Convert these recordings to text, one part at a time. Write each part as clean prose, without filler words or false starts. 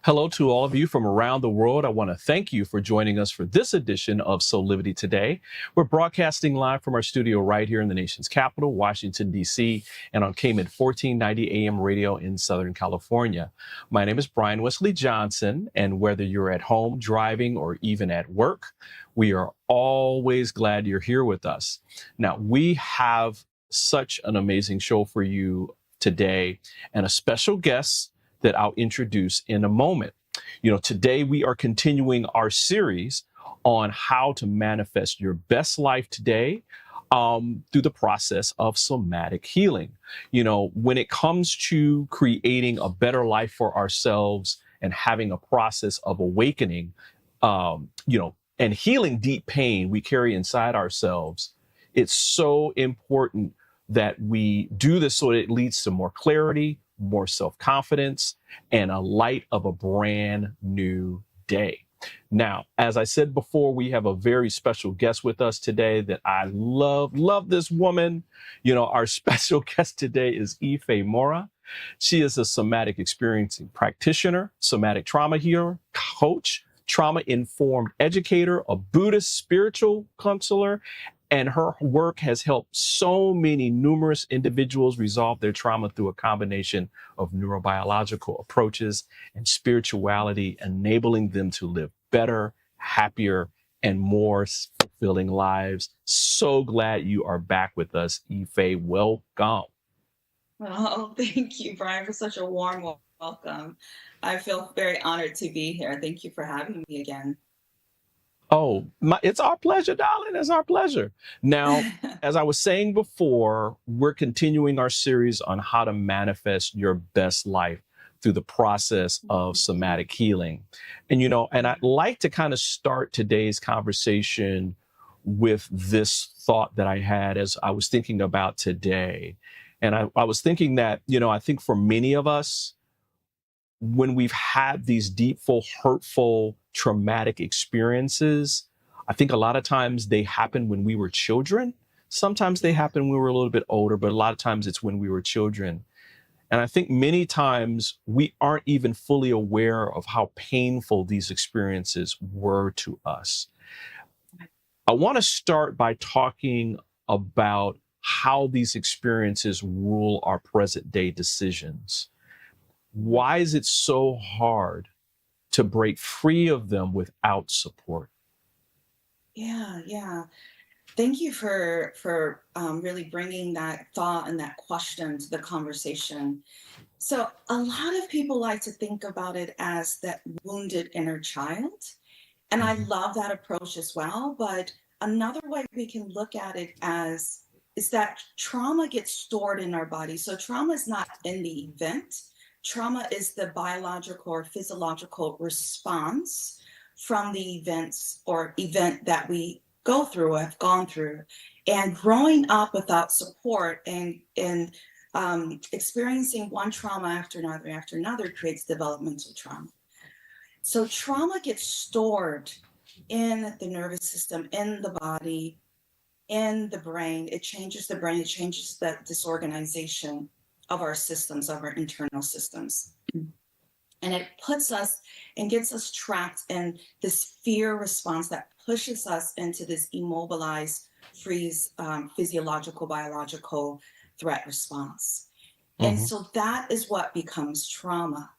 Hello to all of you from around the world. I want to thank you for joining us for this edition of Soulivity Today. We're broadcasting live from our studio right here in the nation's capital, Washington, D.C., and on KMET 1490 AM radio in Southern California. My name is Brian Westley Johnson, and whether you're at home, driving, or even at work, we are always glad you're here with us. Now, we have such an amazing show for you today and a special guest that I'll introduce in a moment. Today we are continuing our series on how to manifest your best life today through the process of somatic healing. When it comes to creating a better life for ourselves and having a process of awakening, and healing deep pain we carry inside ourselves, it's so important that we do this so that it leads to more clarity, more self-confidence, and a light of a brand new day. Now, as I said before, we have a very special guest with us today that I love this woman. Our special guest today is MORA. She is a somatic experiencing practitioner, somatic trauma healer, coach, trauma-informed educator, a Buddhist spiritual counselor, and her work has helped so many numerous individuals resolve their trauma through a combination of neurobiological approaches and spirituality, enabling them to live better, happier, and more fulfilling lives. So glad you are back with us, Ife. Welcome. Oh, thank you, Brian, for such a warm welcome. I feel very honored to be here. Thank you for having me again. Oh, it's our pleasure, darling. It's our pleasure. Now, as I was saying before, we're continuing our series on how to manifest your best life through the process of somatic healing. And I'd like to kind of start today's conversation with this thought that I had as I was thinking about today. And I was thinking that, I think for many of us, when we've had these deepful, hurtful, traumatic experiences, I think a lot of times they happen when we were children. Sometimes they happen when we were a little bit older, but a lot of times it's when we were children. And I think many times we aren't even fully aware of how painful these experiences were to us. I want to start by talking about how these experiences rule our present day decisions. Why is it so hard to break free of them without support? Yeah. Thank you for really bringing that thought and that question to the conversation. So a lot of people like to think about it as that wounded inner child. And I love that approach as well. But another way we can look at it as is that trauma gets stored in our body. So trauma is not in the event. Trauma is the biological or physiological response from the events or event that we go through or have gone through. And growing up without support and experiencing one trauma after another creates developmental trauma. So trauma gets stored in the nervous system, in the body, in the brain. It changes the brain, it changes the disorganization of our systems, of our internal systems. And it puts us and gets us trapped in this fear response that pushes us into this immobilized, freeze, physiological, biological threat response. And so that is what becomes trauma.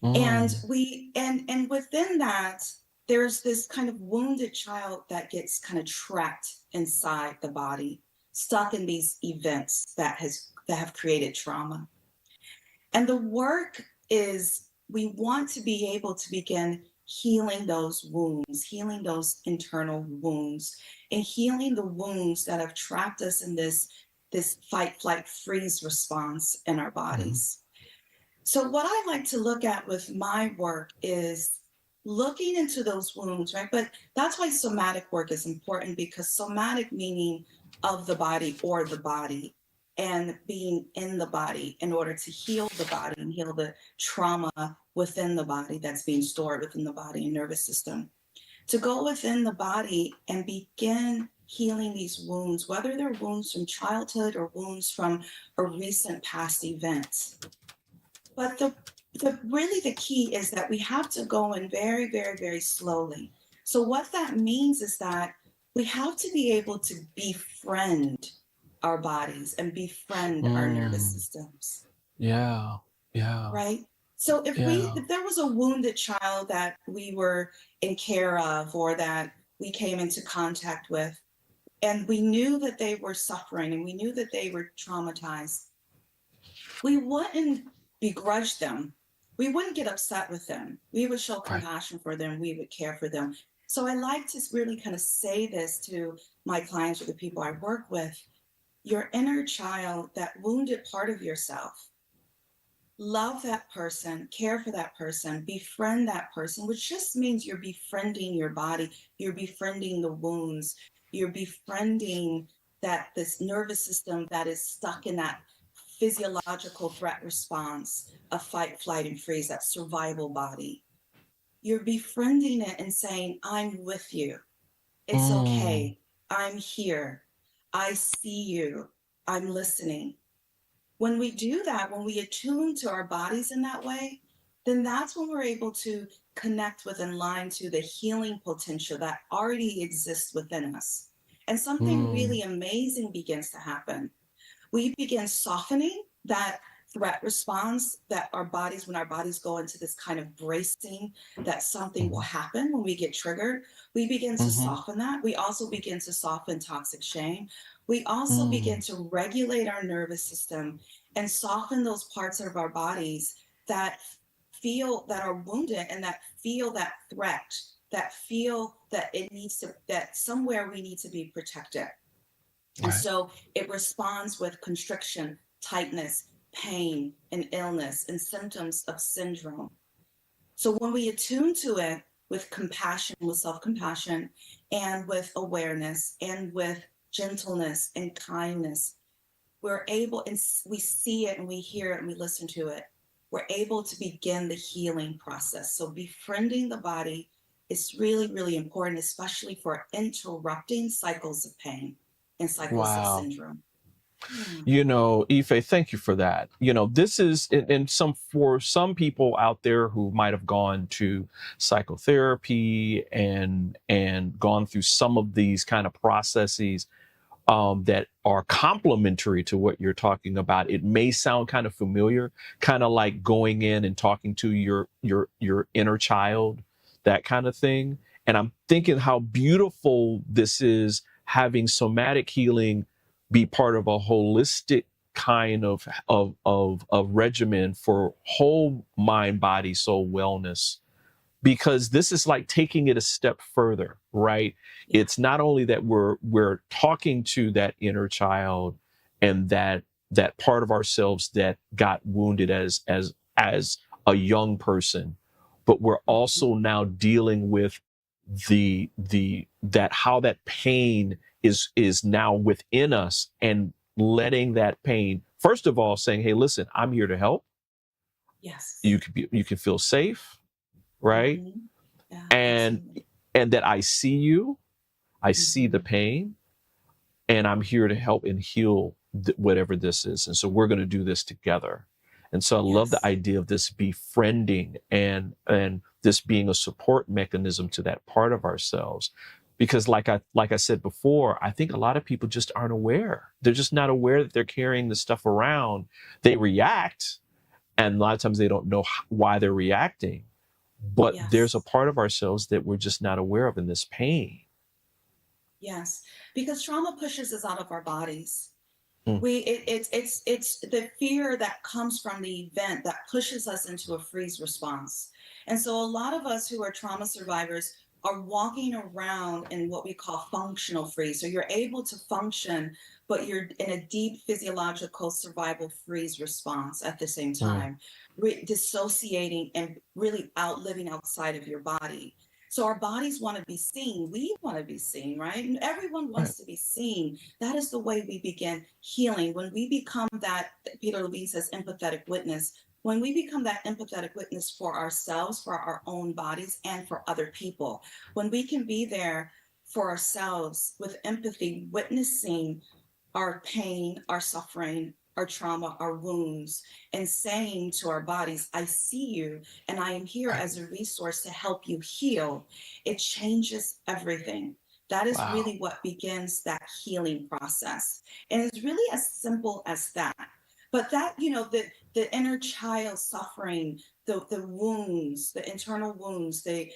And within that, there's this kind of wounded child that gets kind of trapped inside the body, stuck in these events that have created trauma. And the work is we want to be able to begin healing those wounds, healing those internal wounds, and healing the wounds that have trapped us in this fight, flight, freeze response in our bodies. So what I like to look at with my work is looking into those wounds, right? But that's why somatic work is important, because somatic meaning of the body or the body, and being in the body in order to heal the body and heal the trauma within the body that's being stored within the body and nervous system. To go within the body and begin healing these wounds, whether they're wounds from childhood or wounds from a recent past event. But really the key is that we have to go in very, very, very slowly. So what that means is that we have to be able to befriend our bodies and befriend our nervous Mm, systems, yeah, yeah, right? So yeah. if there was a wounded child that we were in care of or that we came into contact with, and we knew that they were suffering and we knew that they were traumatized, we wouldn't begrudge them. We wouldn't get upset with them. We would show Right. compassion for them. We would care for them. So I like to really kind of say this to my clients or the people I work with. Your inner child, that wounded part of yourself, love that person, care for that person, befriend that person, which just means you're befriending your body, you're befriending the wounds, you're befriending that this nervous system that is stuck in that physiological threat response of fight, flight, and freeze, that survival body. You're befriending it and saying, I'm with you. It's Mm, okay. I'm here. I see you. I'm listening. When we do that, when we attune to our bodies in that way, then that's when we're able to connect with and line to the healing potential that already exists within us. And something mm, really amazing begins to happen. We begin softening that threat response that our bodies, when our bodies go into this kind of bracing that something will mhm, happen when we get triggered, we begin to mhm, soften that. We also begin to soften toxic shame. We also begin mm, to regulate our nervous system and soften those parts of our bodies that feel that are wounded and that feel that threat, that feel that it needs to, that somewhere we need to be protected. And right. so it responds with constriction, tightness, pain, and illness, and symptoms of syndrome. So when we attune to it with compassion, with self compassion, and with awareness, and with gentleness and kindness, we're able, and we see it and we hear it and we listen to it. We're able to begin the healing process. So befriending the body is really, really important, especially for interrupting cycles of pain and cycles of Wow. syndrome. Yeah. Ife, thank you for that. This is and some for some people out there who might have gone to psychotherapy and gone through some of these kind of processes that are complementary to what you're talking about. It may sound kind of familiar, kind of like going in and talking to your inner child, that kind of thing. And I'm thinking how beautiful this is, having somatic healing be part of a holistic kind of regimen for whole mind, body, soul wellness, because this is like taking it a step further, right? Yeah. It's not only that we're talking to that inner child and that part of ourselves that got wounded as a young person, but we're Mhm. also now dealing with the that how that pain is now within us, and letting that pain, first of all, saying, hey, listen, I'm here to help. Yes. You can feel safe, right? Hmm. Yeah, and absolutely. and that I see you, I see the Hmm. pain, and I'm here to help and heal whatever this is. And so we're going to do this together. And so I love the Yes. idea of this befriending and this being a support mechanism to that part of ourselves. Because like I said before, I think a lot of people just aren't aware. They're just not aware that they're carrying this stuff around. They react, and a lot of times they don't know why they're reacting, but there's a Yes. part of ourselves that we're just not aware of in this pain. Yes. Because trauma pushes us out of our bodies. Mm, It's the fear that comes from the event that pushes us into a freeze response. And so a lot of us who are trauma survivors are walking around in what we call functional freeze. So you're able to function, but you're in a deep physiological survival freeze response at the same mm, time, dissociating and really living outside of your body. So our bodies want to be seen. We want to be seen, right? And everyone right. wants to be seen. That is the way we begin healing. When we become that, Peter Levine says, empathetic witness, when we become that empathetic witness for ourselves, for our own bodies, and for other people, when we can be there for ourselves with empathy, witnessing our pain, our suffering, our trauma, our wounds, and saying to our bodies, I see you, and I am here Right. as a resource to help you heal, it changes everything. That is Wow. really what begins that healing process. And it's really as simple as that. But that, the inner child suffering, the wounds, the internal wounds, the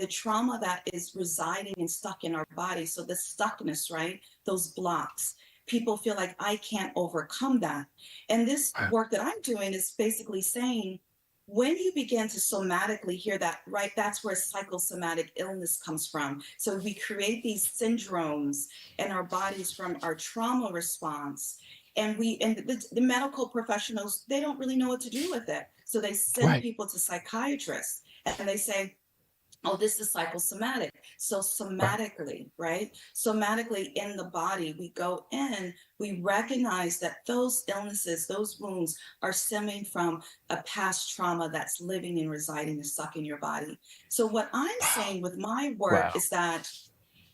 trauma that is residing and stuck in our body. So the stuckness, right? Those blocks. People feel like I can't overcome that. And this Right. work that I'm doing is basically saying, when you begin to somatically hear that, right, that's where psychosomatic illness comes from. So we create these syndromes in our bodies from our trauma response. And the medical professionals, they don't really know what to do with it. So they send Right. people to psychiatrists and they say, oh, this is psychosomatic. So Right. somatically, right? Somatically in the body, we go in, we recognize that those illnesses, those wounds are stemming from a past trauma that's living and residing and stuck in your body. So what I'm Wow. saying with my work Wow. is that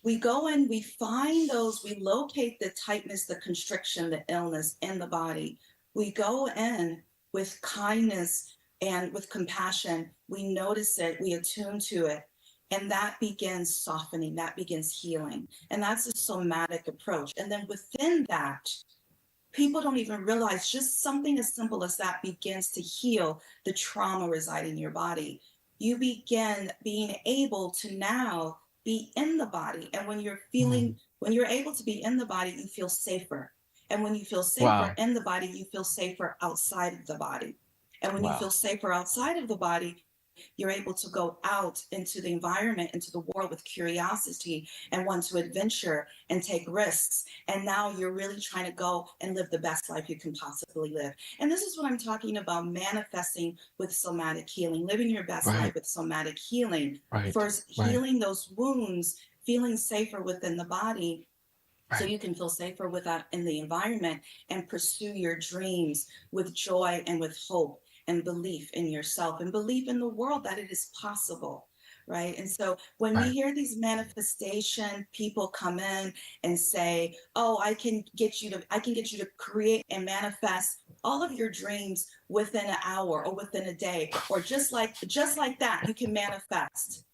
we go in, we find those, we locate the tightness, the constriction, the illness in the body. We go in with kindness and with compassion. We notice it, we attune to it, and that begins softening, that begins healing. And that's a somatic approach. And then within that, people don't even realize just something as simple as that begins to heal the trauma residing in your body. You begin being able to now be in the body. And Mm. when you're able to be in the body, you feel safer. And when you feel safer Wow. in the body, you feel safer outside of the body. And when you Wow. feel safer outside of the body, you're able to go out into the environment, into the world with curiosity and want to adventure and take risks. And now you're really trying to go and live the best life you can possibly live. And this is what I'm talking about, manifesting with somatic healing, living your best Right. life with somatic healing. Right. First, Right. healing those wounds, feeling safer within the body, so Right. you can feel safer with that in the environment and pursue your dreams with joy and with hope and belief in yourself and belief in the world that it is possible, right? And so when we Right. hear these manifestation people come in and say, oh, I can get you to create and manifest all of your dreams within an hour or within a day, or just like that you can manifest.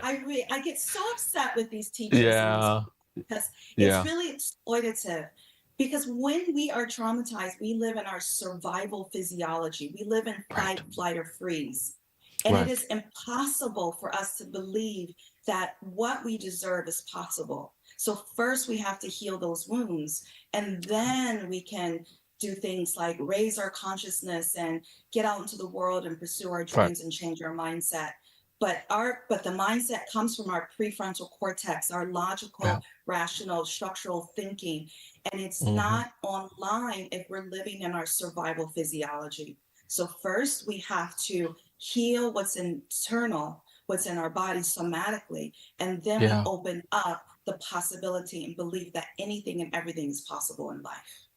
I get so upset with these teachers and these Yeah. because it's Yeah. really exploitative. Because when we are traumatized, we live in our survival physiology. We live in Right. fight, flight, or freeze. And it Right. is impossible for us to believe that what we deserve is possible. So, first, we have to heal those wounds, and then we can do things like raise our consciousness and get out into the world and pursue our Right. dreams and change our mindset. But the mindset comes from our prefrontal cortex, our Yeah. logical, rational, structural thinking, and it's Hmm. not online if we're living in our survival physiology. So first we have to heal what's internal, what's in our body somatically, and then we Yeah. open up the possibility and believe that anything and everything is possible in life.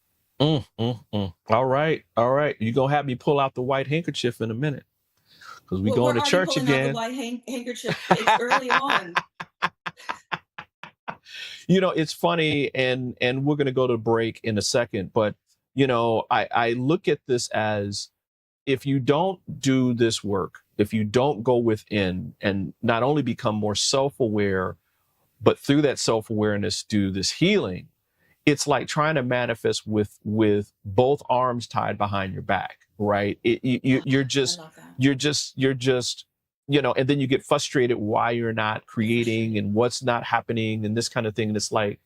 All right. All right. You're going to have me pull out the white handkerchief in a minute because we We're going to already church pulling out the again. white handkerchief. It's early on. It's funny, and we're going to go to break in a second, but I look at this as, if you don't do this work, if you don't go within and not only become more self-aware, but through that self-awareness do this healing, it's like trying to manifest with both arms tied behind your back, right? You're I just love that. you're just and then you get frustrated why you're not You're creating frustrated. and what's not happening and this kind of thing. And it's like,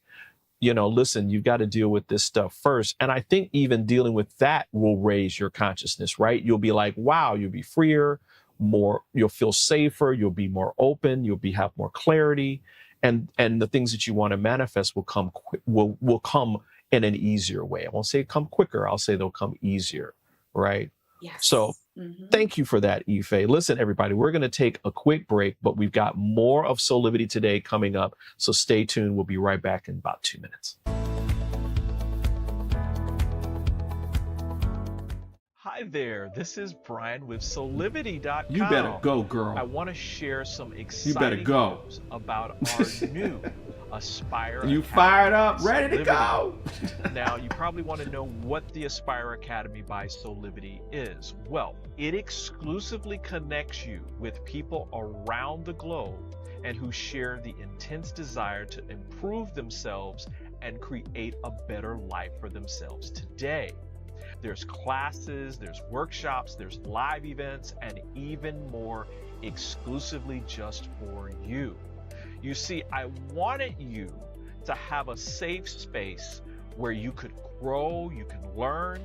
listen, you've got to deal with this stuff first. And I think even dealing with that will raise your consciousness, right? You'll be like, wow, you'll be freer, you'll feel safer, you'll be more open, have more clarity. And the things that you want to manifest will come will come in an easier way. I won't say come quicker. I'll say they'll come easier, right? So Yes. thank you for that, Ife. Listen, everybody, we're going to take a quick break, but we've got more of Soulivity today coming up. So stay tuned. We'll be right back in about 2 minutes. Hi there, this is Brian with Soulivity.com. You better go, girl. I want to share some You better exciting go. news about our new Aspire You Academy fired by up, ready to Soulivity. go. Now, you probably want to know what the Aspire Academy by Soulivity is. Well, it exclusively connects you with people around the globe and who share the intense desire to improve themselves and create a better life for themselves today. There's classes, there's workshops, there's live events, and even more exclusively just for you. You see, I wanted you to have a safe space where you could grow, you can learn,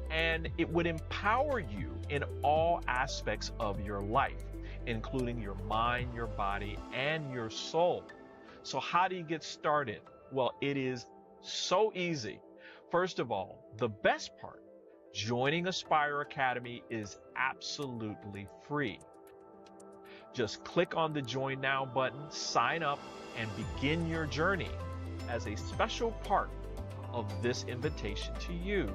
and it would empower you in all aspects of your life, including your mind, your body, and your soul. So, how do you get started? Well, it is so easy. First of all, the best part, joining Aspire Academy is absolutely free. Just click on the Join Now button, sign up, and begin your journey. As a special part of this invitation to you,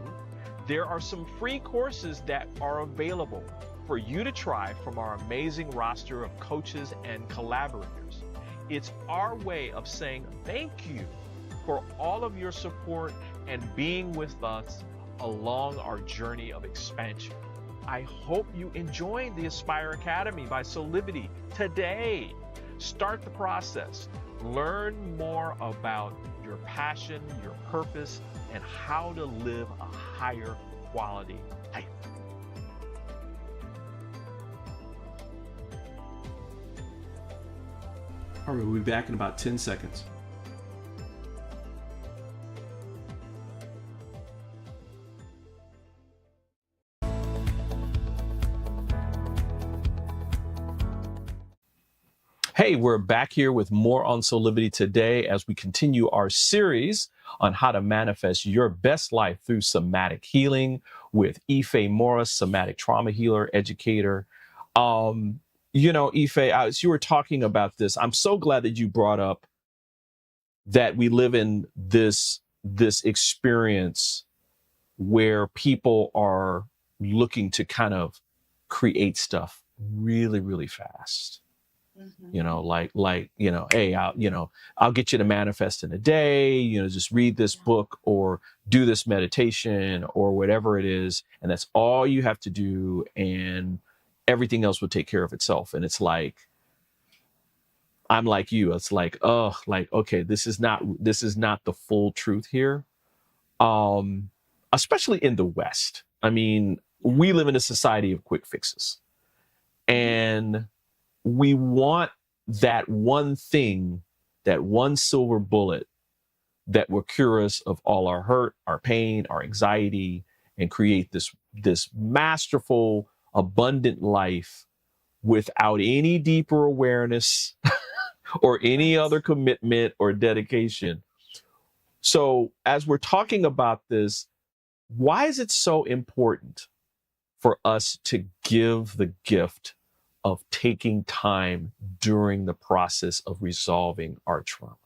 there are some free courses that are available for you to try from our amazing roster of coaches and collaborators. It's our way of saying thank you for all of your support and being with us along our journey of expansion. I hope you enjoy the Aspire Academy by Soulivity today. Start the process. Learn more about your passion, your purpose, and how to live a higher quality life. All right, we'll be back in about 10 seconds. Hey, we're back here with more on Soulivity today as we continue our series on how to manifest your best life through somatic healing with MORA, somatic trauma healer, educator. Ife, as you were talking about this, I'm so glad that you brought up that we live in this experience where people are looking to kind of create stuff really, really fast. Hey, I'll get you to manifest in a day, just read this book or do this meditation or whatever it is. And that's all you have to do. And everything else will take care of itself. And it's like, I'm like you, it's like, okay, this is not the full truth here. Especially in the West. I mean, we live in a society of quick fixes, and we want that one thing, that one silver bullet that will cure us of all our hurt, our pain, our anxiety, and create this masterful, abundant life without any deeper awareness or any other commitment or dedication. So as we're talking about this, why is it so important for us to give the gift of taking time during the process of resolving our trauma?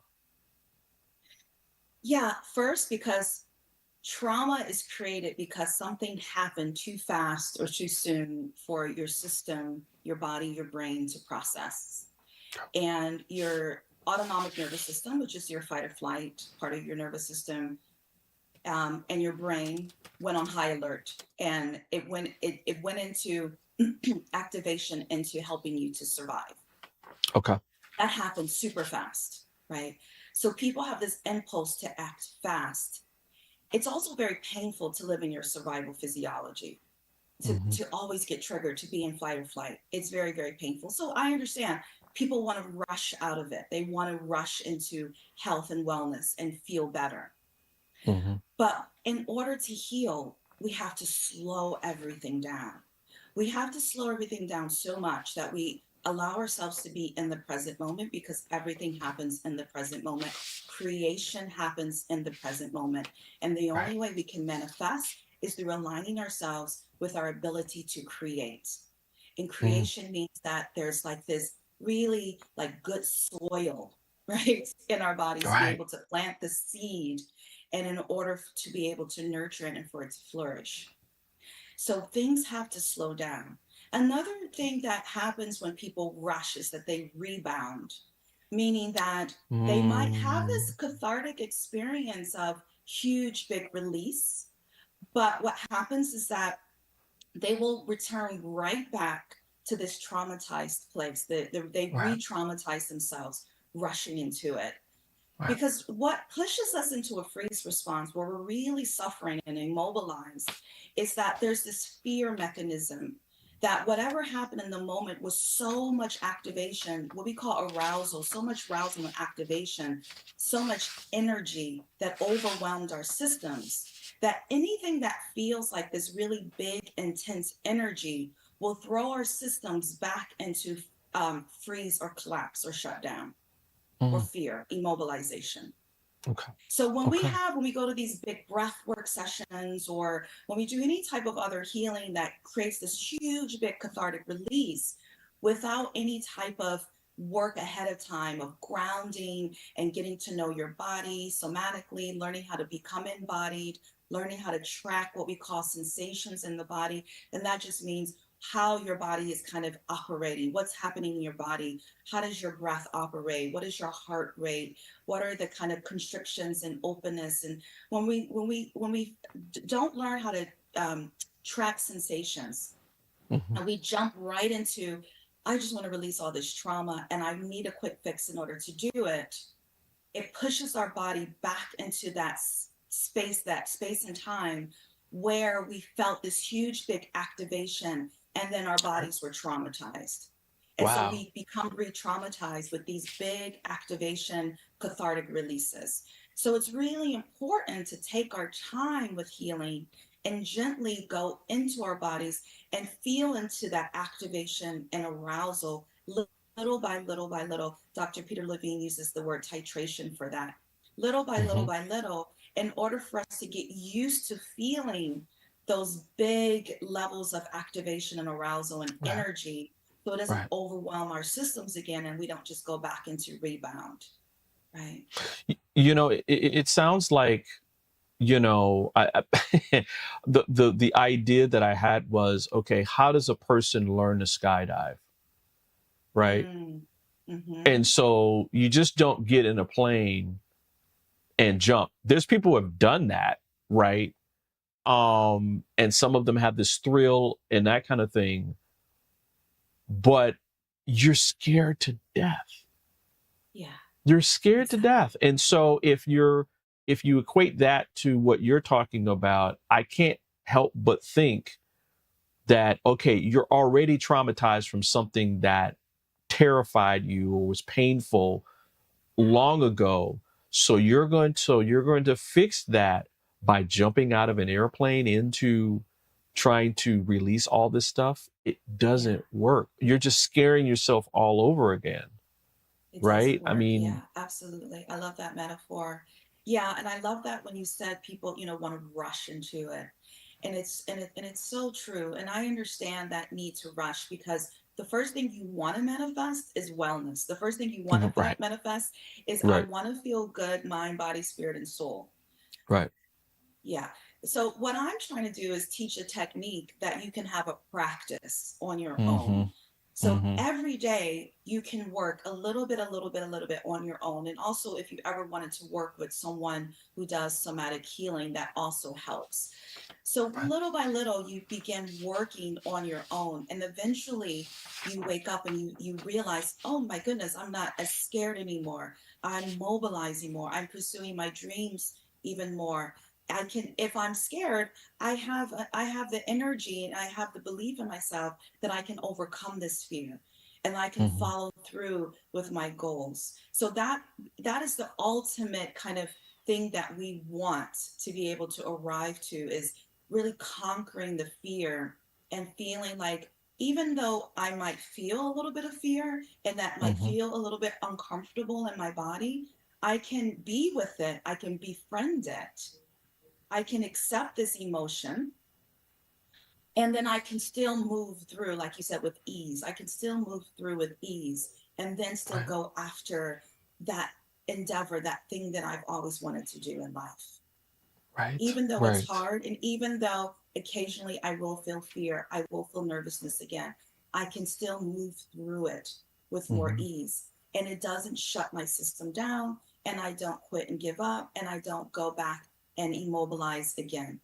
Yeah, first, because trauma is created because something happened too fast or too soon for your system, your body, your brain to process. And your autonomic nervous system, which is your fight or flight part of your nervous system, and your brain went on high alert, and it went into activation into helping you to survive. Okay. That happens super fast, right? So people have this impulse to act fast. It's also very painful to live in your survival physiology, to always get triggered, to be in fight or flight. It's very, very painful. So I understand people want to rush out of it. They want to rush into health and wellness and feel better. But in order to heal, we have to slow everything down. We have to slow everything down so much that we allow ourselves to be in the present moment, because everything happens in the present moment. Creation happens in the present moment. And the only way we can manifest is through aligning ourselves with our ability to create. And creation means that there's like this really like good soil, right, in our bodies to be able to plant the seed, and in order to be able to nurture it and for it to flourish. So things have to slow down. Another thing that happens when people rush is that they rebound. meaning that they might have this cathartic experience of huge, big release. But what happens is that they will return right back to this traumatized place. They Right. re-traumatize themselves, rushing into it. Right. Because what pushes us into a freeze response where we're really suffering and immobilized is that there's this fear mechanism that whatever happened in the moment was so much activation, what we call arousal, so much arousal and activation, so much energy that overwhelmed our systems, that anything that feels like this really big, intense energy will throw our systems back into freeze or collapse or shut down or fear, immobilization. Okay. So when Okay. we go to these big breath work sessions, or when we do any type of other healing that creates this huge big cathartic release without any type of work ahead of time of grounding and getting to know your body somatically, learning how to become embodied, learning how to track what we call sensations in the body, then that just means how your body is kind of operating, what's happening in your body, how does your breath operate, what is your heart rate, what are the kind of constrictions and openness. And when we don't learn how to track sensations, and we jump right into, I just want to release all this trauma and I need a quick fix in order to do it, it pushes our body back into that space and time where we felt this huge big activation, and then our bodies were traumatized. And so Wow. we become re-traumatized with these big activation cathartic releases. So it's really important to take our time with healing and gently go into our bodies and feel into that activation and arousal little by little by little. Dr. Peter Levine uses the word titration for that. Little by little by little, in order for us to get used to feeling those big levels of activation and arousal and Right. energy, so it doesn't Right. overwhelm our systems again and we don't just go back into rebound. Right. It sounds like, the idea that I had was, okay, how does a person learn to skydive? Right. And so you just don't get in a plane and jump. There's people who have done that, right? And some of them have this thrill and that kind of thing, but you're scared to death. Yeah. You're scared to Exactly. death. And so if you equate that to what you're talking about, I can't help but think that, okay, you're already traumatized from something that terrified you or was painful long ago. So you're going to fix that by jumping out of an airplane into trying to release all this stuff. It Yeah. doesn't work. You're just scaring yourself all over again. It Right? doesn't I work. mean, Yeah, absolutely. I love that metaphor. Yeah, and I love that when you said people, want to rush into it. And it's so true. And I understand that need to rush because the first thing you want to manifest is wellness. The first thing you want to right, manifest is I right, want to feel good, mind, body, spirit, and soul. right. Yeah. So what I'm trying to do is teach a technique that you can have a practice on your Mm-hmm. own. So Mm-hmm. every day you can work a little bit on your own. And also, if you ever wanted to work with someone who does somatic healing, that also helps. So Right. little by little, you begin working on your own. And eventually you wake up and you realize, oh my goodness, I'm not as scared anymore. I'm mobilizing more. I'm pursuing my dreams even more. I can, if I'm scared, I have the energy and I have the belief in myself that I can overcome this fear and I can Mm-hmm. follow through with my goals. So that is the ultimate kind of thing that we want to be able to arrive to, is really conquering the fear and feeling like, even though I might feel a little bit of fear and that might Mm-hmm. feel a little bit uncomfortable in my body, I can be with it. I can befriend it. I can accept this emotion, and then I can still move through, like you said, with ease. I can still move through with ease and then still Right. go after that endeavor, that thing that I've always wanted to do in life. Right. Even though it's Right. hard, and even though occasionally I will feel fear, I will feel nervousness again, I can still move through it with more Mm-hmm. ease. and it doesn't shut my system down, and I don't quit and give up, and I don't go back and immobilize again,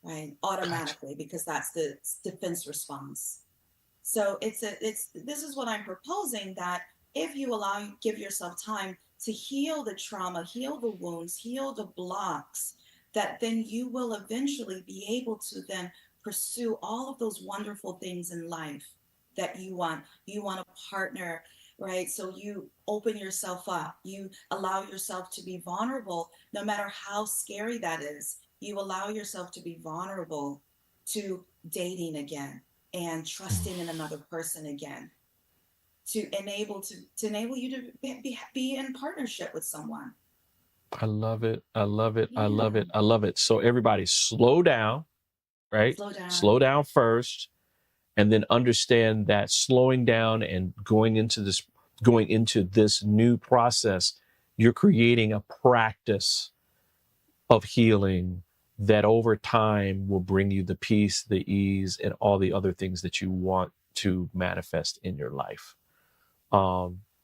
right? Gotcha. Automatically, because that's the defense response. So this is what I'm proposing, that if you give yourself time to heal the trauma, heal the wounds, heal the blocks, that then you will eventually be able to then pursue all of those wonderful things in life that you want. You want a partner, right? So you open yourself up. You allow yourself to be vulnerable, no matter how scary that is. You allow yourself to be vulnerable to dating again and trusting in another person again, to enable you to be in partnership with someone. I love it. I love it. I love Yeah. it. I love it. So everybody slow down, right? Slow down. Slow down first, and then understand that slowing down and going into this new process, you're creating a practice of healing that over time will bring you the peace, the ease, and all the other things that you want to manifest in your life.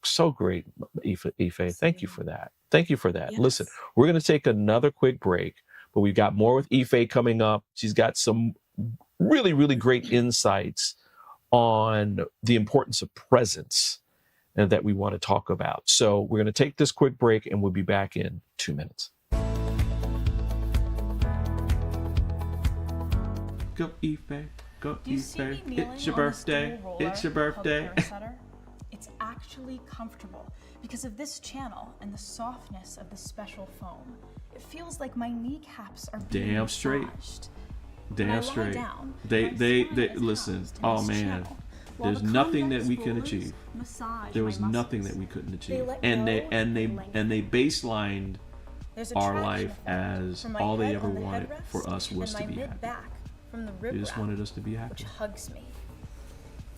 So great, Ife. Thank you for that. Thank you for that. Yes. Listen, we're going to take another quick break, but we've got more with Ife coming up. She's got some really, really great insights on the importance of presence and that we want to talk about. So we're going to take this quick break and we'll be back in 2 minutes. Go Ife, go Do you see me Ife. kneeling It's your on this birthday. dual roller It's your called birthday. Parasetter? It's actually comfortable because of this channel and the softness of the special foam. It feels like my kneecaps are being Damn straight. massaged. When I Damn lie straight. down, They my spine is listen. housed in Oh this man, channel, while there's the nothing that convex we can rollers achieve. massage There my was nothing muscles. that we couldn't They achieve. let And go they lengthen. baselined There's a our traction life effect as from my all they head ever on the wanted headrest for us was and to my be happy. mid-back from the They rib just wrap, wanted us to be which happy. hugs me.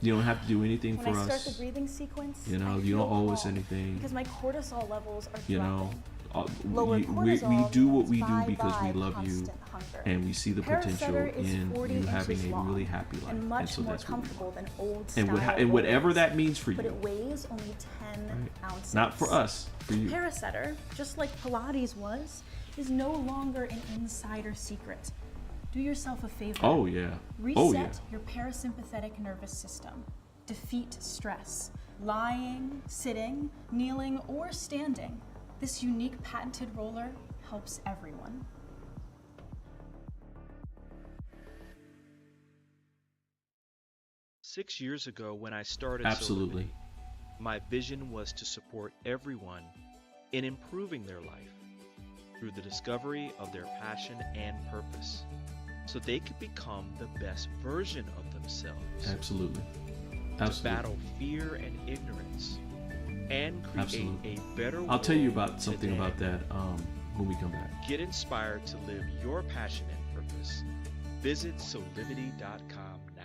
You don't have to do anything When for I start the us. breathing sequence, You know, I you don't feel owe us calm anything. because my cortisol levels are You know, dropping. Lower we cortisol do what means we do because we bye-bye love you, constant hunger. and we see the potential Parasetter is in 40 you having inches a long really happy life, and much so more that's what we comfortable want. than old And, style and whatever rollers, that means for but you, it weighs only 10 right? ounces. Not for us, for you. Parasetter, just like Pilates was, is no longer an insider secret. Do yourself a favor. Oh yeah. Reset Oh yeah. your parasympathetic nervous system. Defeat stress. Lying, sitting, kneeling, or standing. This unique patented roller helps everyone. Six years ago, when I started Absolutely. Soulivity, my vision was to support everyone in improving their life through the discovery of their passion and purpose, so they could become the best version of themselves, Absolutely. to Absolutely. battle fear and ignorance, and create Absolutely. a better world. I'll tell you about something today. about that when we come back. Get inspired to live your passion and purpose. Visit Soulivity.com now.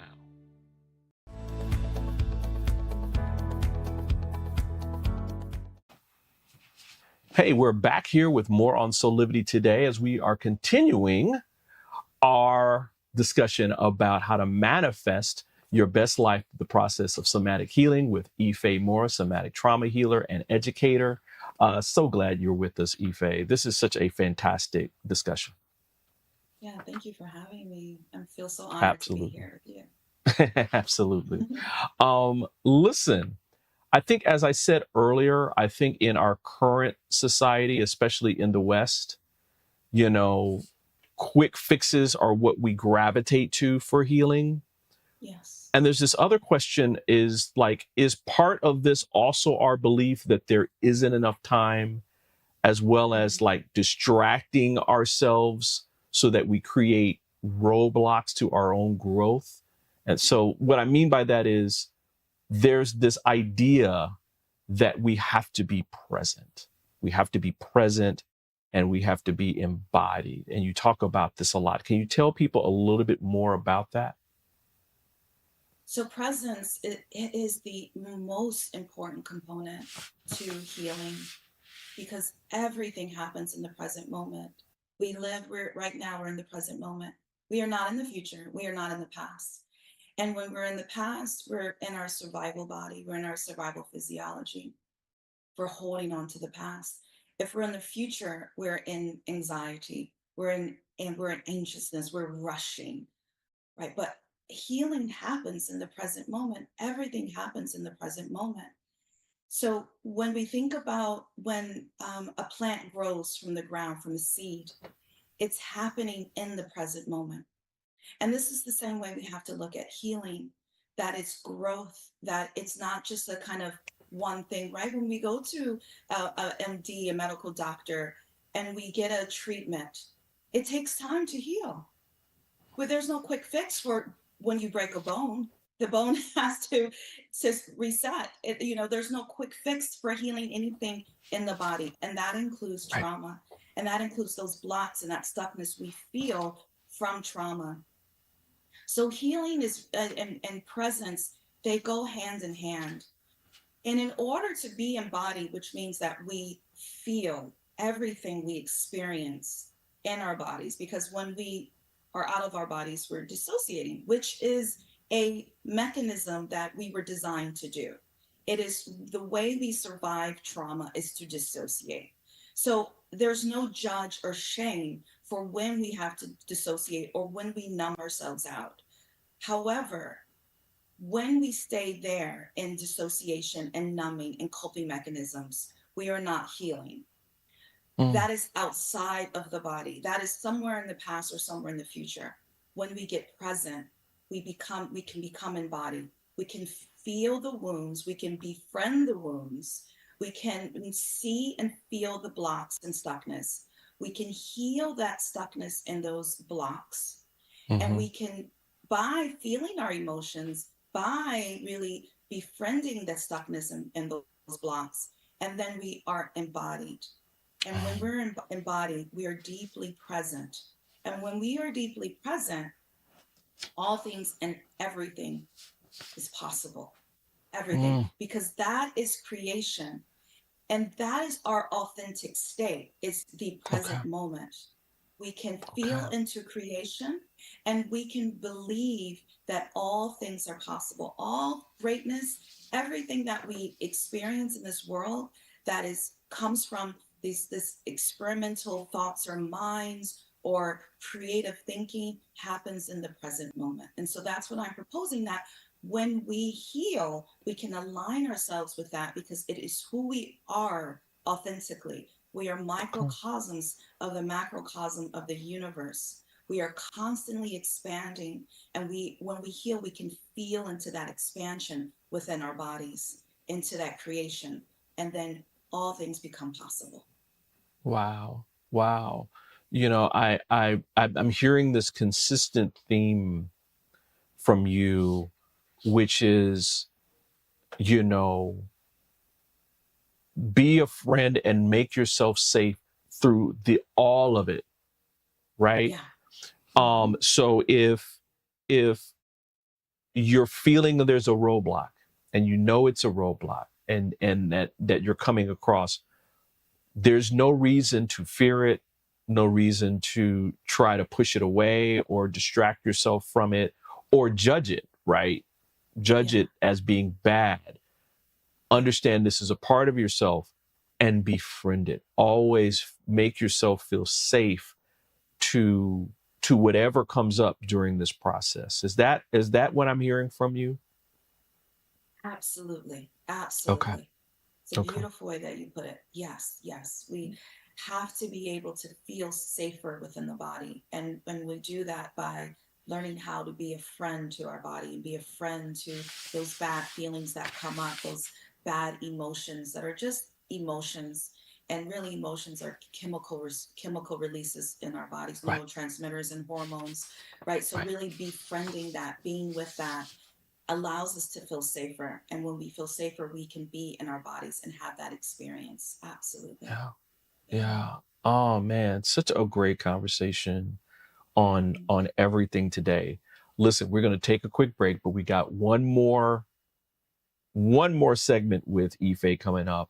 Hey, we're back here with more on Soulivity today as we are continuing our discussion about how to manifest your best life through the process of somatic healing with Ife MORA, somatic trauma healer and educator. So glad you're with us, Ife. This is such a fantastic discussion. Yeah, thank you for having me. I feel so honored Absolutely. to be here with you. Absolutely. Listen, I think, as I said earlier, I think in our current society, especially in the West, you know, quick fixes are what we gravitate to for healing. Yes. And there's this other question is part of this also our belief that there isn't enough time, as well as like distracting ourselves so that we create roadblocks to our own growth? And so what I mean by that is there's this idea that we have to be present. We have to be present and we have to be embodied. And you talk about this a lot. Can you tell people a little bit more about that? So presence, it is the most important component to healing, because everything happens in the present moment. Right now, we're in the present moment. We are not in the future. We are not in the past. And when we're in the past, we're in our survival body. We're in our survival physiology. for holding on to the past. If we're in the future, we're in anxiety, we're in anxiousness, we're rushing, right? But healing happens in the present moment. Everything happens in the present moment. So when we think about when a plant grows from the ground, from a seed, it's happening in the present moment. And this is the same way we have to look at healing, that it's growth, that it's not just a kind of one thing, right? When we go to a MD, a medical doctor, and we get a treatment, it takes time to heal. But there's no quick fix for when you break a bone. The bone has to just reset. There's no quick fix for healing anything in the body. And that includes Right. trauma. And that includes those blocks and that stuckness we feel from trauma. So healing is and presence, they go hand in hand. And in order to be embodied, which means that we feel everything we experience in our bodies, because when we are out of our bodies, we're dissociating, which is a mechanism that we were designed to do. It is the way we survive trauma is to dissociate. So there's no judge or shame for when we have to dissociate or when we numb ourselves out. However, when we stay there in dissociation and numbing and coping mechanisms, we are not healing. That is outside of the body. That is somewhere in the past or somewhere in the future. When we get present, we can become embodied. We can feel the wounds. We can befriend the wounds. We can see and feel the blocks and stuckness. We can heal that stuckness in those blocks. And we can, by feeling our emotions, by really befriending that stuckness and those blocks, and then we are embodied. And when we're embodied, we are deeply present. And when we are deeply present, all things and everything is possible. Everything. Because that is creation. And that is our authentic state. It's the present moment. We can feel into creation, and we can believe that all things are possible. All greatness, everything that we experience in this world that comes from this experimental thoughts or minds or creative thinking happens in the present moment. And so that's what I'm proposing, that when we heal, we can align ourselves with that, because it is who we are authentically. We are microcosms of the macrocosm of the universe. We are constantly expanding, and when we heal, we can feel into that expansion within our bodies, into that creation, and then all things become possible. Wow. I'm hearing this consistent theme from you, which is, be a friend and make yourself safe through all of it, right? Yeah. So if you're feeling that there's a roadblock, and it's a roadblock, and that you're coming across, there's no reason to fear it, no reason to try to push it away or distract yourself from it or judge it, right? Judge it as being bad. Understand this is a part of yourself and befriend it. Always make yourself feel safe to whatever comes up during this process. Is that what I'm hearing from you? Absolutely. Okay. It's a beautiful way that you put it. Yes. We have to be able to feel safer within the body. And we do that by learning how to be a friend to our body and be a friend to those bad feelings that come up, those bad emotions that are just emotions. And really, emotions are chemical releases in our bodies, neurotransmitters and hormones, right? So really befriending that, being with that, allows us to feel safer. And when we feel safer, we can be in our bodies and have that experience. Absolutely. Yeah. Oh man, such a great conversation on everything today. Listen, we're going to take a quick break, but we got one more segment with Ife coming up,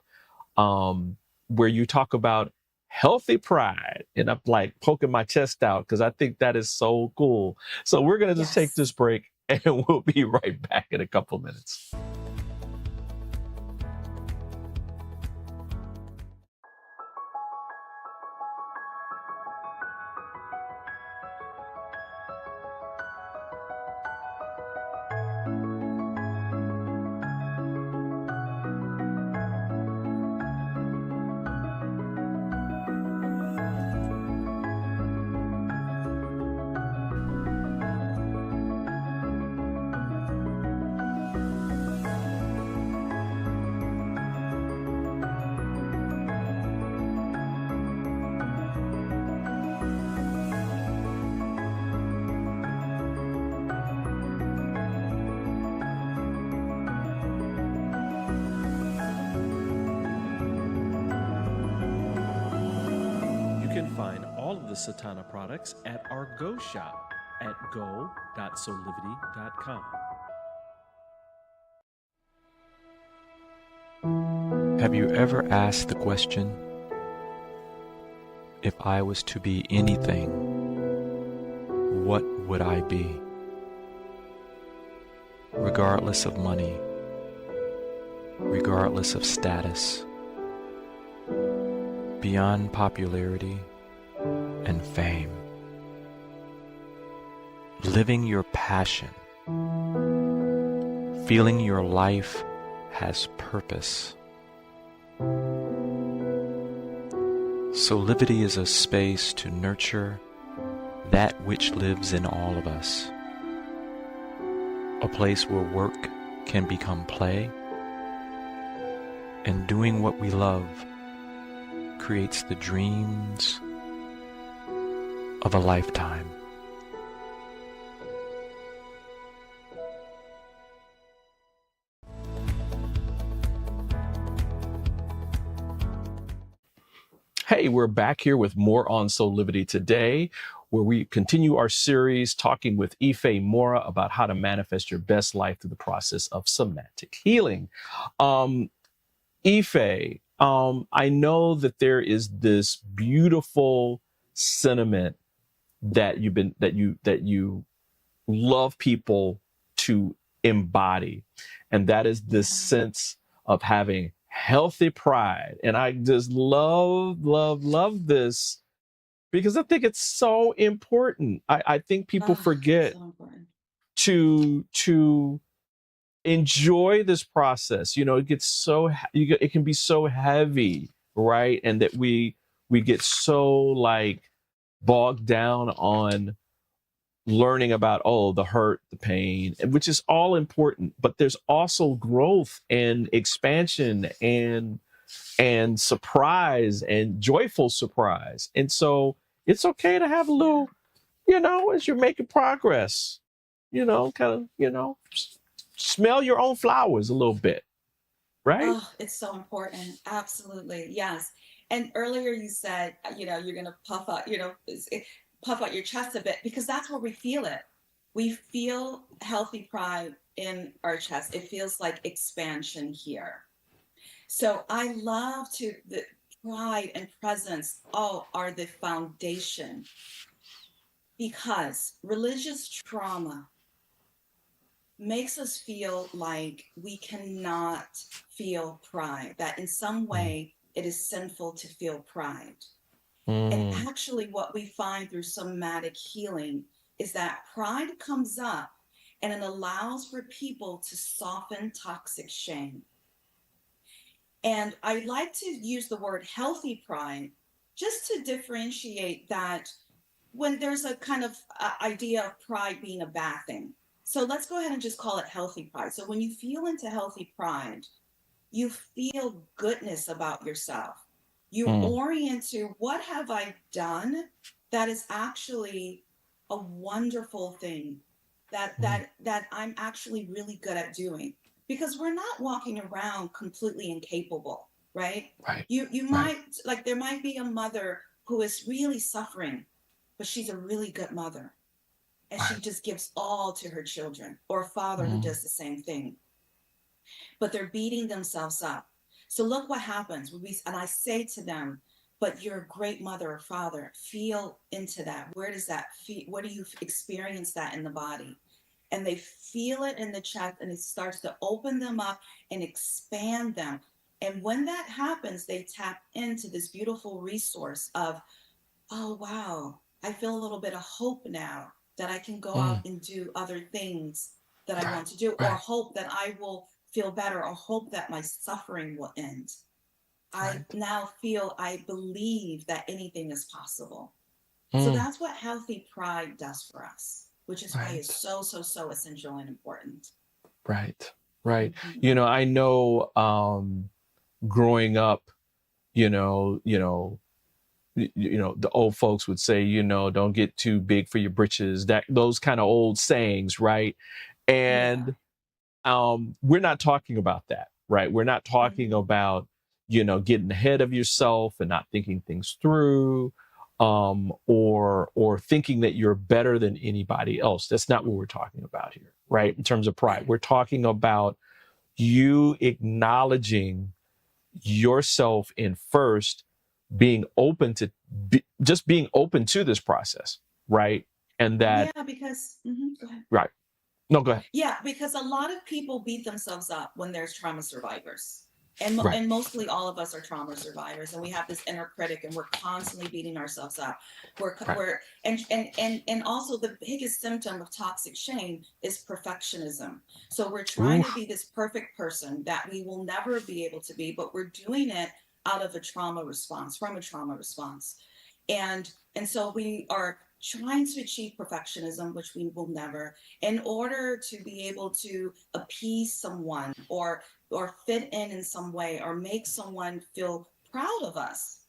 where you talk about healthy pride. And I'm like poking my chest out because I think that is so cool. So we're going to just take this break, and we'll be right back in a couple minutes. all of the Satana products at our Go shop at go.soulivity.com. Have you ever asked the question, if I was to be anything, what would I be? Regardless of money, regardless of status, beyond popularity and fame. Living your passion, feeling your life has purpose. Soulivity is a space to nurture that which lives in all of us. A place where work can become play, and doing what we love creates the dreams of a lifetime. Hey, we're back here with more on Soulivity today, where we continue our series talking with MORA about how to manifest your best life through the process of somatic healing. I know that there is this beautiful sentiment that you love people to embody, and that is this sense of having healthy pride. And I just love this because I think it's so important. I think people forget to enjoy this process. You know, it gets so it can be so heavy, right? And that we get so like bogged down on learning about the hurt, the pain, which is all important, but there's also growth and expansion and surprise and joyful surprise. And so it's okay to have a little, as you're making progress, smell your own flowers a little bit, right? Oh, it's so important. Absolutely. Yes. And earlier you said, you're going to puff out, puff out your chest a bit, because that's where we feel it. We feel healthy pride in our chest. It feels like expansion here. So I love the pride and presence are the foundation, because religious trauma makes us feel like we cannot feel pride, that in some way it is sinful to feel pride. And actually what we find through somatic healing is that pride comes up and it allows for people to soften toxic shame. And I like to use the word healthy pride just to differentiate that when there's a kind of idea of pride being a bad thing. So let's go ahead and just call it healthy pride. So when you feel into healthy pride, you feel goodness about yourself. You orient to, what have I done that is actually a wonderful thing that I'm actually really good at doing? Because we're not walking around completely incapable, right? Right. You might, like, there might be a mother who is really suffering, but she's a really good mother. And she just gives all to her children, or a father who does the same thing. But they're beating themselves up. So look what happens. And I say to them, but you're a great mother or father. Feel into that. Where does that feel? What do you experience that in the body? And they feel it in the chest, and it starts to open them up and expand them. And when that happens, they tap into this beautiful resource of, oh, wow, I feel a little bit of hope now that I can go out and do other things that I want to do, or hope that I will feel better, or hope that my suffering will end. I now I believe that anything is possible. So that's what healthy pride does for us, which is why it's so essential and important. Right. I know growing up, the old folks would say, don't get too big for your britches, those kind of old sayings, right? And we're not talking about that, right? We're not talking about, getting ahead of yourself and not thinking things through. or thinking that you're better than anybody else. That's not what we're talking about here, right? In terms of pride, we're talking about you acknowledging yourself in first, being open to just being open to this process, right? And that, Yeah, because go ahead. right? No, go ahead. Yeah, because a lot of people beat themselves up when there's trauma survivors. And, Right. and mostly all of us are trauma survivors, and we have this inner critic, and we're constantly beating ourselves up. Right. We're and also the biggest symptom of toxic shame is perfectionism. So we're trying to Oof. be this perfect person that we will never be able to be, but we're doing it out of a trauma response, from a trauma response. And so we are trying to achieve perfectionism, which we will never, in order to be able to appease someone or fit in some way or make someone feel proud of us,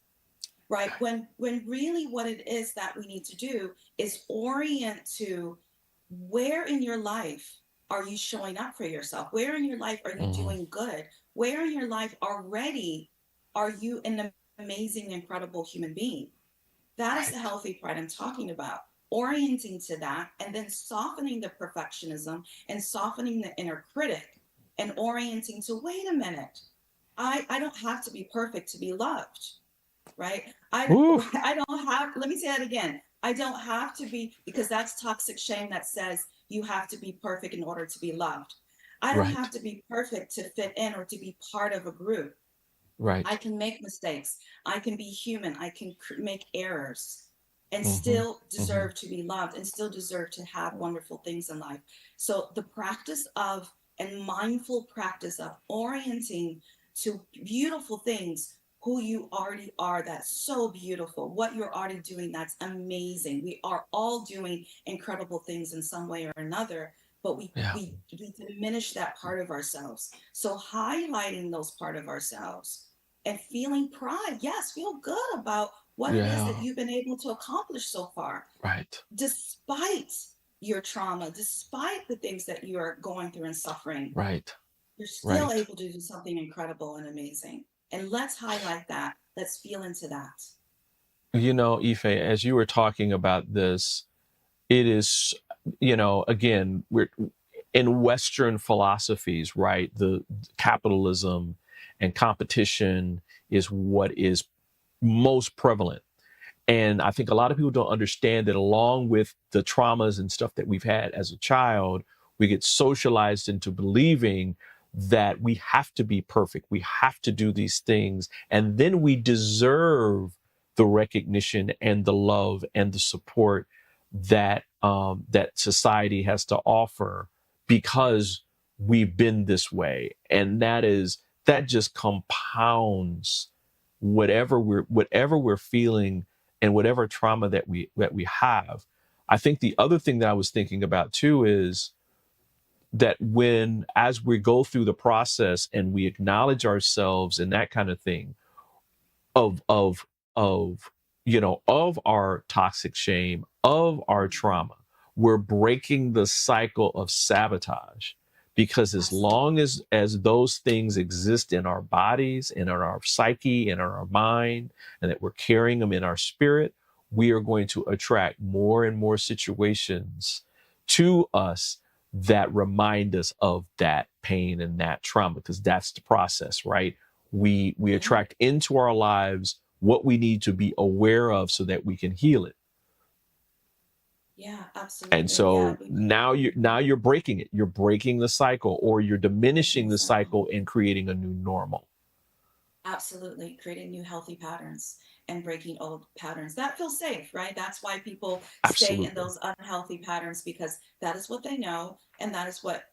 right? When really what it is that we need to do is orient to where in your life are you showing up for yourself? Where in your life are you doing good? Where in your life already are you an amazing, incredible human being? That is the healthy pride I'm talking about. Orienting to that and then softening the perfectionism and softening the inner critic and orienting to, wait a minute, I don't have to be perfect to be loved, right? Oof. I don't have, let me say that again. I don't have to be, because that's toxic shame that says you have to be perfect in order to be loved. I don't Right. have to be perfect to fit in or to be part of a group. Right. I can make mistakes. I can be human. I can make errors and Mhm. still deserve to be loved and still deserve to have wonderful things in life. So the practice of and mindful practice of orienting to beautiful things, who you already are, that's so beautiful, what you're already doing, that's amazing. We are all doing incredible things in some way or another, but Yeah. we diminish that part of ourselves. So highlighting those part of ourselves and feeling pride. Yes, feel good about what it is that Yeah. you've been able to accomplish so far, Right. despite your trauma, despite the things that you are going through and suffering. Right. You're still Right. able to do something incredible and amazing. And let's highlight that. Let's feel into that. You know, Ife, as you were talking about this, it is, again, we're in Western philosophies, right? The capitalism and competition is what is most prevalent. And I think a lot of people don't understand that along with the traumas and stuff that we've had as a child, we get socialized into believing that we have to be perfect. We have to do these things. And then we deserve the recognition and the love and the support that that society has to offer because we've been this way. And that just compounds whatever we're feeling and whatever trauma that we have. I think the other thing that I was thinking about too is that as we go through the process and we acknowledge ourselves and that kind of thing of of our toxic shame, of our trauma, we're breaking the cycle of sabotage. Because as long as those things exist in our bodies and in our psyche and in our mind, and that we're carrying them in our spirit, we are going to attract more and more situations to us that remind us of that pain and that trauma, because that's the process, right? We attract into our lives what we need to be aware of so that we can heal it. Yeah, absolutely. And so Yeah, now you're breaking it. You're breaking the cycle, or you're diminishing the cycle and creating a new normal. absolutely. Creating new healthy patterns and breaking old patterns. That feels safe, right? That's why people stay in Absolutely. those unhealthy patterns, because that is what they know and that's what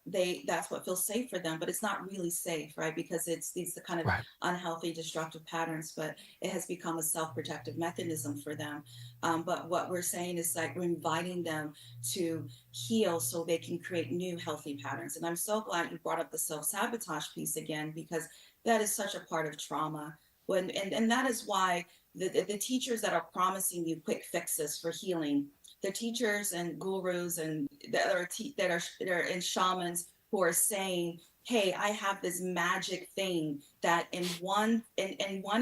feels safe for them. But it's not really safe, right? Because it's these the kind of Right. unhealthy, destructive patterns, but it has become a self-protective mechanism for them. But what we're saying is like we're inviting them to heal so they can create new healthy patterns. And I'm so glad you brought up the self-sabotage piece again, because that is such a part of trauma. And that is why the teachers that are promising you quick fixes for healing, the teachers and gurus and that are in shamans who are saying hey, I have this magic thing that in one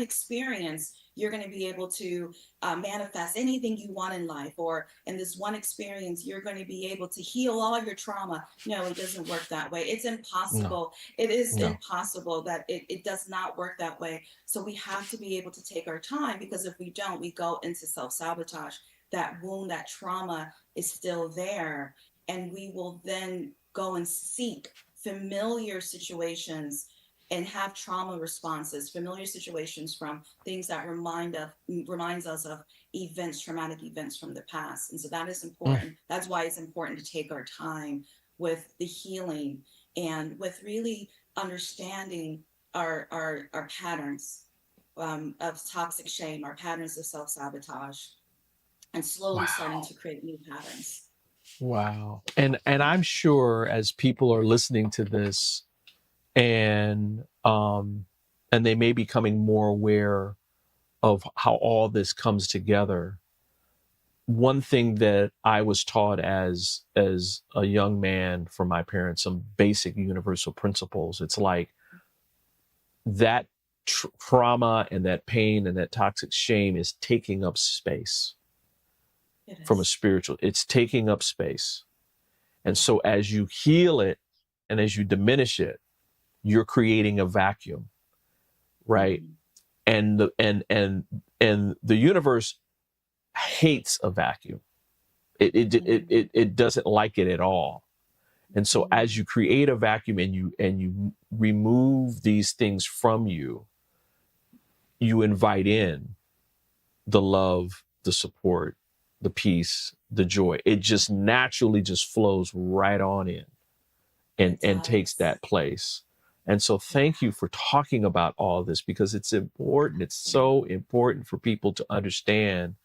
experience, you're going to be able to manifest anything you want in life, or in this one experience, you're going to be able to heal all your trauma. No, it doesn't work that way. It's No, impossible. It is no. impossible that it does not work that way. So we have to be able to take our time, because if we don't, we go into self-sabotage. That wound, that trauma is still there. And we will then go and seek familiar situations and have trauma responses, familiar situations from things that reminds us of events, traumatic events from the past. And so that is Mm. important. That's why it's important to take our time with the healing, and with really understanding our patterns of toxic shame, our patterns of self-sabotage, and slowly starting Wow. to create new patterns. Wow. And I'm sure as people are listening to this, and they may be becoming more aware of how all this comes together. One thing that I was taught as a young man from my parents, some basic universal principles. It's like that trauma and that pain and that toxic shame is taking up space It from a is. spiritual. It's taking up space. And so as you heal it and as you diminish it, you're creating a vacuum, right? Mhm. And the universe hates a vacuum. It doesn't like it at all. And so as you create a vacuum and you remove these things from you, you invite in the love, the support, the peace, the joy. It just naturally just flows right on in It and takes does. that place. And so thank you for talking about all this, because it's important. It's so important for people to understand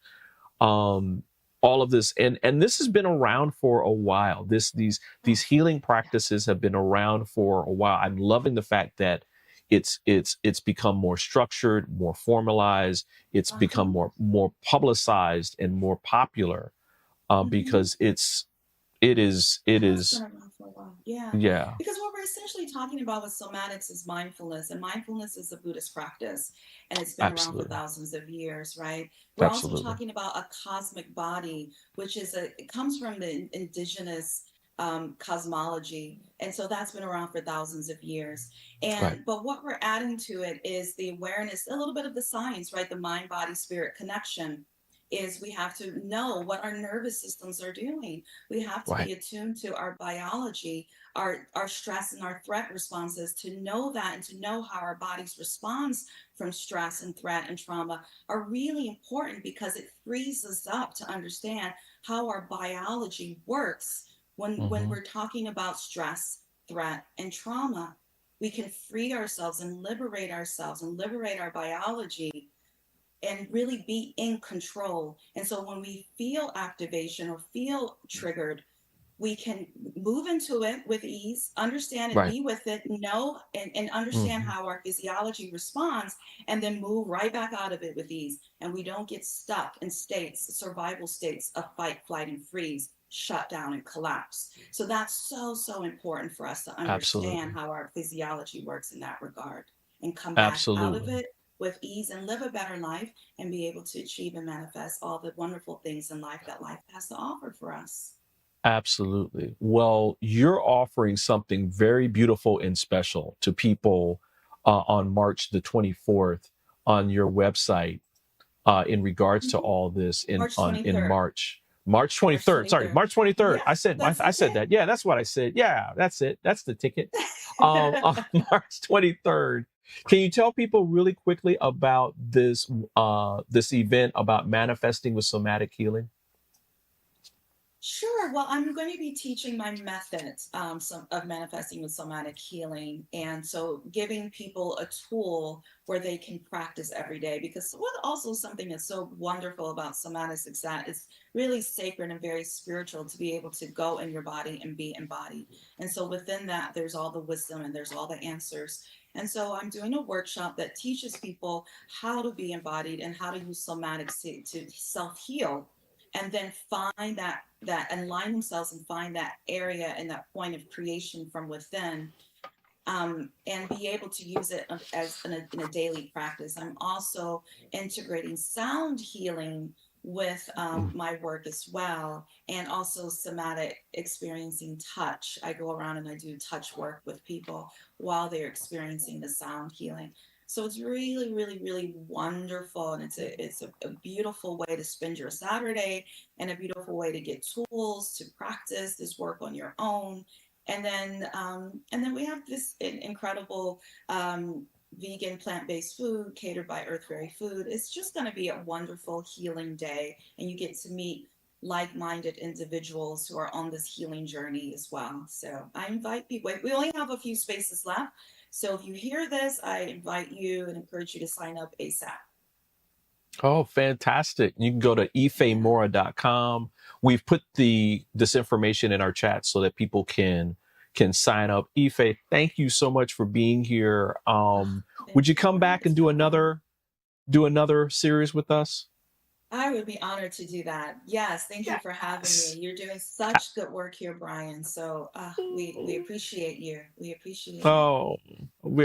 um, all of this. And this has been around for a while. These healing practices have been around for a while. I'm loving the fact that it's become more structured, more formalized. It's become Uh-huh. more publicized and more popular, Hmm. because it is It it has been is around for a while. Yeah. yeah, Because what we're essentially talking about with somatics is mindfulness, and mindfulness is a Buddhist practice, and it's been around for absolutely, thousands of years, right? We're also absolutely, talking about a cosmic body, which it comes from the indigenous cosmology. And so that's been around for thousands of years. right, But what we're adding to it is the awareness, a little bit of the science, right? The mind, body, spirit connection. Is we have to know what our nervous systems are doing. We have to right, be attuned to our biology, our stress and our threat responses, to know that, and to know how our bodies responds from stress and threat and trauma are really important, because it frees us up to understand how our biology works when hmm, we're talking about stress, threat, and trauma. We can free ourselves and liberate our biology, and really be in control. And so when we feel activation or feel triggered, we can move into it with ease, understand it, right, be with it, know and understand hmm, how our physiology responds, and then move right back out of it with ease. And we don't get stuck in survival states of fight, flight, and freeze, shut down and collapse. So that's so important for us to understand absolutely, how our physiology works in that regard, and come back out of absolutely. it with ease and live a better life, and be able to achieve and manifest all the wonderful things in life that life has to offer for us. Absolutely. Well, you're offering something very beautiful and special to people on March the 24th on your website, in regards to Mhm. all this March in 23rd. March March 23rd. Sorry, 23rd. March 23rd. Yes, that's I the said that. Yeah, that's what I said. Yeah, that's it. That's the ticket. On March 23rd. Can you tell people really quickly about this event about manifesting with somatic healing? Sure. Well, I'm going to be teaching my method of manifesting with somatic healing. And so giving people a tool where they can practice every day. Because what also something that's so wonderful about somatics is that it's really sacred and very spiritual to be able to go in your body and be embodied. And so within that, there's all the wisdom and there's all the answers. And so I'm doing a workshop that teaches people how to be embodied and how to use somatics to self heal, and then find that and align themselves and find that area and that point of creation from within, and be able to use it as in a daily practice. I'm also integrating sound healing with my work as well, and also somatic experiencing touch. I go around and I do touch work with people while they're experiencing the sound healing. So it's really, really, really wonderful, and it's a beautiful way to spend your Saturday, and a beautiful way to get tools to practice this work on your own. And then we have this incredible vegan plant-based food catered by Earth Fairy Food. It's just going to be a wonderful healing day, and you get to meet like-minded individuals who are on this healing journey as well. So I invite people. We only have a few spaces left, so if you hear this, I invite you and encourage you to sign up ASAP. Oh, fantastic. You can go to ifemora.com. We've put this information in our chat so that people can sign up. Ife, thank you so much for being here. Would you come back and do another series with us? I would be honored to do that. Yes, thank you for having me. You're doing such good work here, Brian. So we appreciate you. We appreciate you. Oh,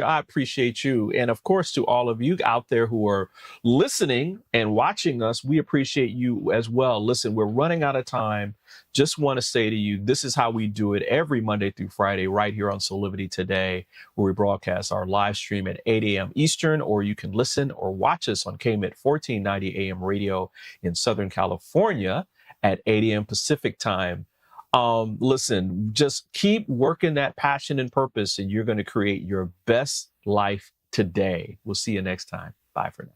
I appreciate you. And of course, to all of you out there who are listening and watching us, we appreciate you as well. Listen, we're running out of time. Just want to say to you, this is how we do it every Monday through Friday right here on Soulivity Today, where we broadcast our live stream at 8 a.m. Eastern, or you can listen or watch us on KMET 1490 AM radio in Southern California at 8 a.m. Pacific time. Listen, just keep working that passion and purpose, and you're going to create your best life today. We'll see you next time. Bye for now.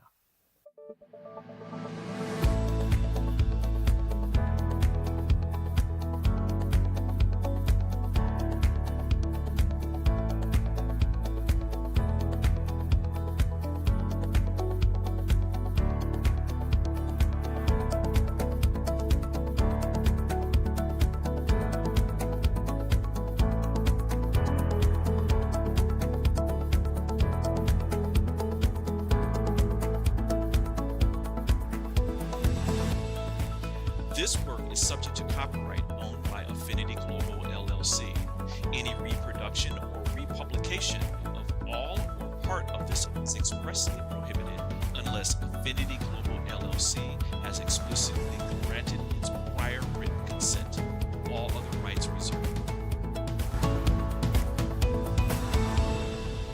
This work is subject to copyright owned by Affinity Global LLC. Any reproduction or republication of all or part of this is expressly prohibited unless Affinity Global LLC has explicitly granted its prior written consent. All other rights reserved.